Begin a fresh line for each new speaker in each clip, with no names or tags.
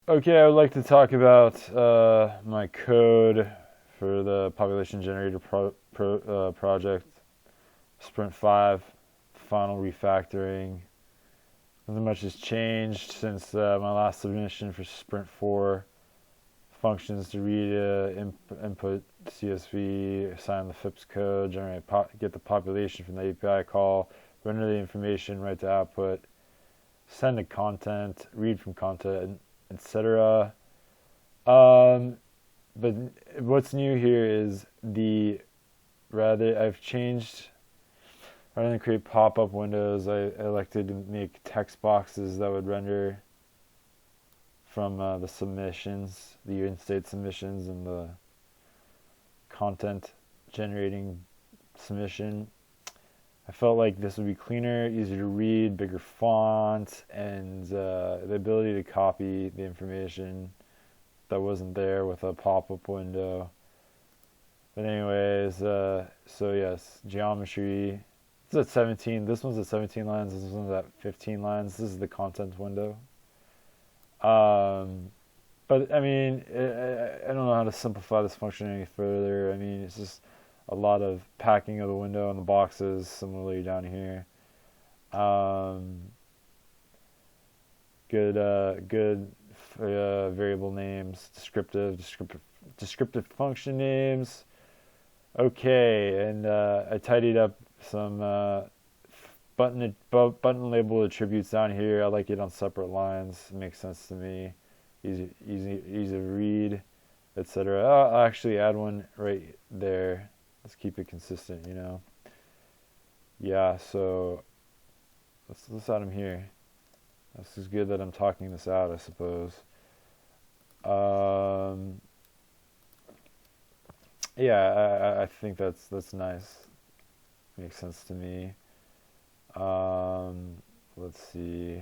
Okay, I would like to talk about my code for the population generator project, Sprint 5, final refactoring. Nothing much has changed since my last submission for Sprint 4. Functions to read input CSV, assign the FIPS code, get the population from the API call, render the information, write the output, send the content, read from content, etc. But what's new here is I've changed, rather than create pop-up windows, I elected to make text boxes that would render from the submissions, the in-state submissions, and the content generating submission. I felt like this would be cleaner, easier to read, bigger font, and the ability to copy the information that wasn't there with a pop-up window. But anyways, so yes, geometry. It's at 17. This one's at 17 lines. This one's at 15 lines. This is the content window. But I mean, I don't know how to simplify this function any further. I mean, it's just a lot of packing of the window and the boxes, similarly down here. Good variable names, descriptive function names. Okay, and I tidied up some button label attributes down here. I like it on separate lines. It makes sense to me. Easy to read, etc. I'll actually add one right there. Let's keep it consistent, you know. Yeah, so let's add them here. This is good that I'm talking this out, I suppose. Yeah, I think that's nice. Makes sense to me. Let's see.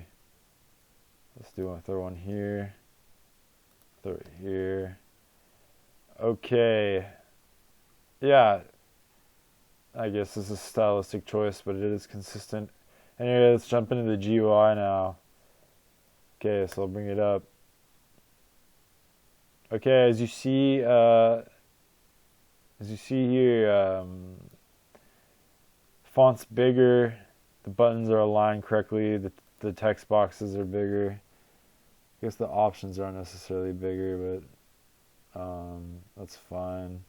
Let's throw one here. Throw it here. Okay. Yeah. I guess this is a stylistic choice, but it is consistent. Anyway, let's jump into the GUI now. Okay, so I'll bring it up. Okay, as you see here, font's bigger, the buttons are aligned correctly, the text boxes are bigger. I guess the options aren't necessarily bigger, but that's fine.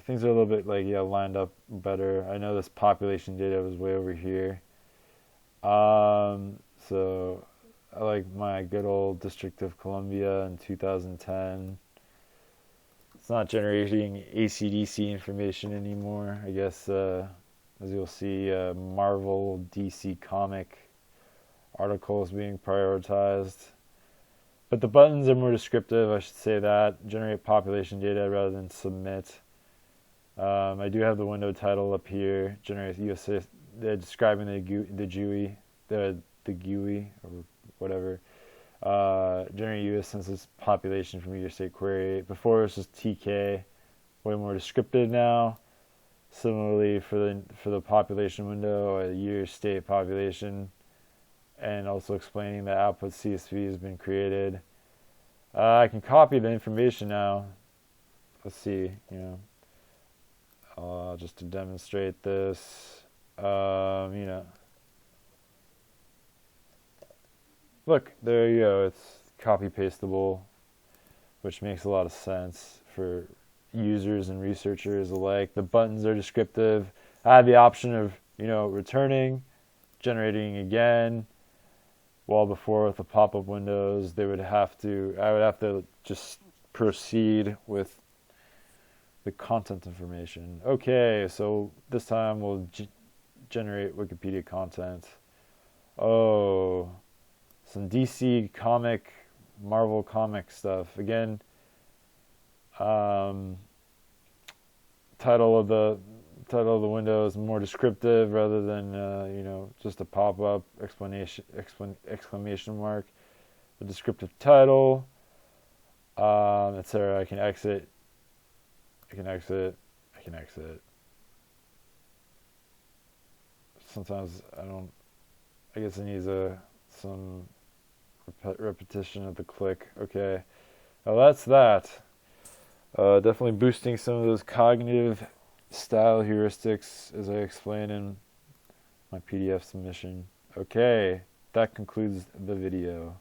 Things are a little bit lined up better. I know this population data was way over here. So I like my good old District of Columbia in 2010. It's not generating ACDC information anymore. I guess, as you'll see, Marvel DC comic articles being prioritized. But the buttons are more descriptive, I should say that. Generate population data rather than submit. I do have the window title up here. Generate USA, describing the GUI, the GUI or whatever. Generate U.S. Census population from your state query. Before it was just TK, way more descriptive now. Similarly for the population window, a year state population, and also explaining that output CSV has been created. I can copy the information now. Let's see, just to demonstrate this, look, there you go. It's copy pastable, which makes a lot of sense for users and researchers alike. The buttons are descriptive. I have the option of, returning, generating again. While before with the pop-up windows, I would have to just proceed with the content information. Okay, so this time we'll generate Wikipedia content. Oh, some DC comic, Marvel comic stuff. Again, title of the window is more descriptive rather than just a pop-up exclamation mark. The descriptive title, etc. I can exit. Sometimes I guess it needs some repetition of the click. Okay, well that's that. Definitely boosting some of those cognitive style heuristics as I explain in my PDF submission. Okay, that concludes the video.